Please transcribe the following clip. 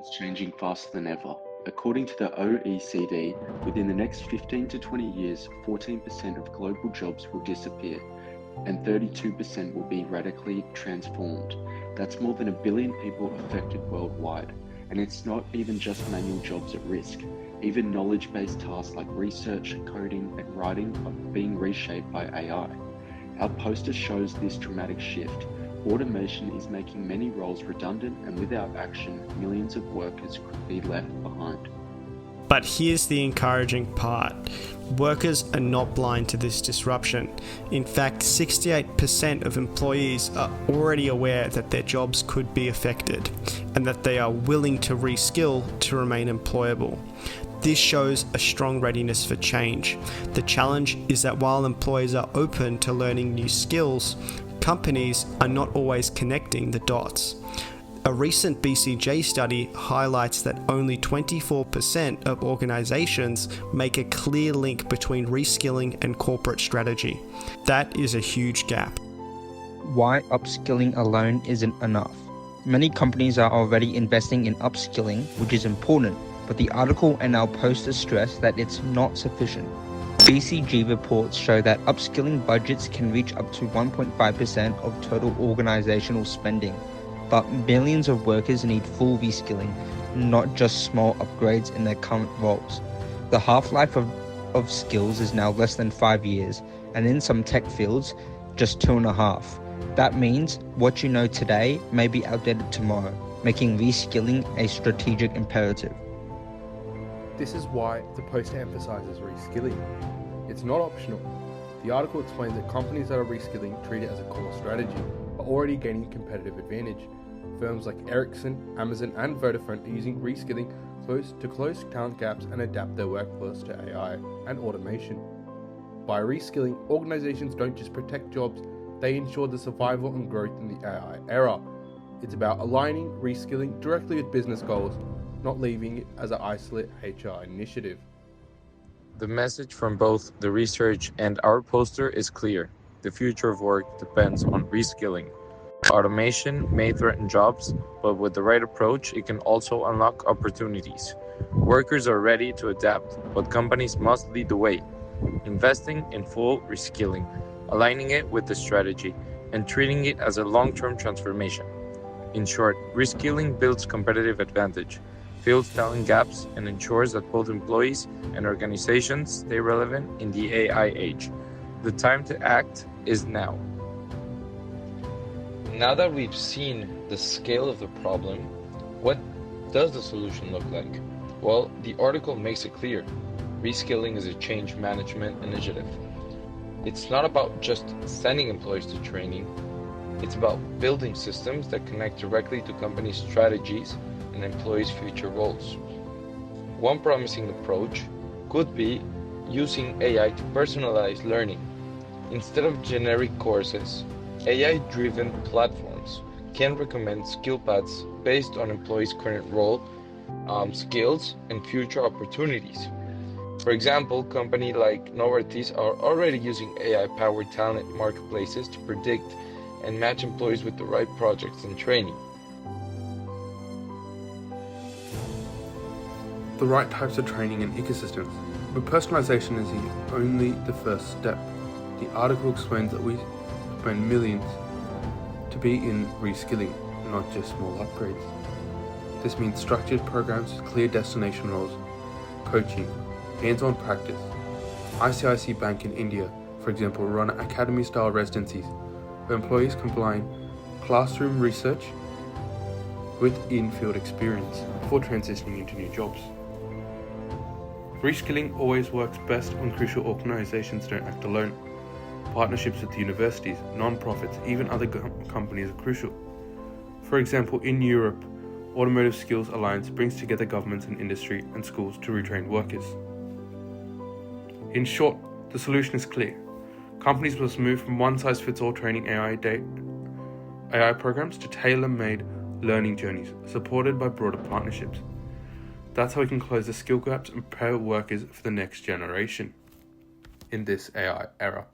is changing faster than ever. According to the OECD, within the next 15 to 20 years, 14% of global jobs will disappear and 32% will be radically transformed. That's more than 1 billion people affected worldwide. And it's not even just manual jobs at risk. Even knowledge-based tasks like research, coding, and writing are being reshaped by AI. Our poster shows this dramatic shift. Automation is making many roles redundant, and without action, millions of workers could be left behind. But here's the encouraging part. Workers are not blind to this disruption. In fact, 68% of employees are already aware that their jobs could be affected, and that they are willing to reskill to remain employable. This shows a strong readiness for change. The challenge is that while employees are open to learning new skills, companies are not always connecting the dots. A recent BCJ study highlights that only 24% of organizations make a clear link between reskilling and corporate strategy. That is a huge gap. Why upskilling alone isn't enough? Many companies are already investing in upskilling, which is important, but the article and our poster stress that it's not sufficient. BCG reports show that upskilling budgets can reach up to 1.5% of total organizational spending. But millions of workers need full reskilling, not just small upgrades in their current roles. The half-life of skills is now less than 5 years, and in some tech fields, just 2.5. That means what you know today may be outdated tomorrow, making reskilling a strategic imperative. This is why the poster emphasizes reskilling. It's not optional. The article explains that companies that are reskilling treat it as a core strategy, are already gaining competitive advantage. Firms like Ericsson, Amazon, and Vodafone are using reskilling to close talent gaps and adapt their workforce to AI and automation. By reskilling, organizations don't just protect jobs, they ensure the survival and growth in the AI era. It's about aligning reskilling directly with business goals, not leaving it as an isolate HR initiative. The message from both the research and our poster is clear. The future of work depends on reskilling. Automation may threaten jobs, but with the right approach, it can also unlock opportunities. Workers are ready to adapt, but companies must lead the way, investing in full reskilling, aligning it with the strategy, and treating it as a long-term transformation. In short, reskilling builds competitive advantage, fills talent gaps, and ensures that both employees and organizations stay relevant in the AI age. The time to act is now. Now that we've seen the scale of the problem, what does the solution look like? Well, the article makes it clear. Reskilling is a change management initiative. It's not about just sending employees to training. It's about building systems that connect directly to companies' strategies and employees' future roles. One promising approach could be using AI to personalize learning. Instead of generic courses, AI-driven platforms can recommend skill paths based on employees' current role, skills, and future opportunities. For example, companies like Novartis are already using AI-powered talent marketplaces to predict and match employees with the right projects and training. The right types of training and ecosystems. But personalization is only the first step. The article explains that we spend millions to be in reskilling, not just small upgrades. This means structured programs with clear destination roles, coaching, hands-on practice. ICICI Bank in India, for example, run academy-style residencies where employees combine classroom research with in-field experience before transitioning into new jobs. Reskilling always works best when crucial organizations don't act alone. Partnerships with universities, non-profits, even other companies are crucial. For example, in Europe, Automotive Skills Alliance brings together governments and industry and schools to retrain workers. In short, the solution is clear. Companies must move from one-size-fits-all training AI programs to tailor-made learning journeys supported by broader partnerships. That's how we can close the skill gaps and prepare workers for the next generation in this AI era.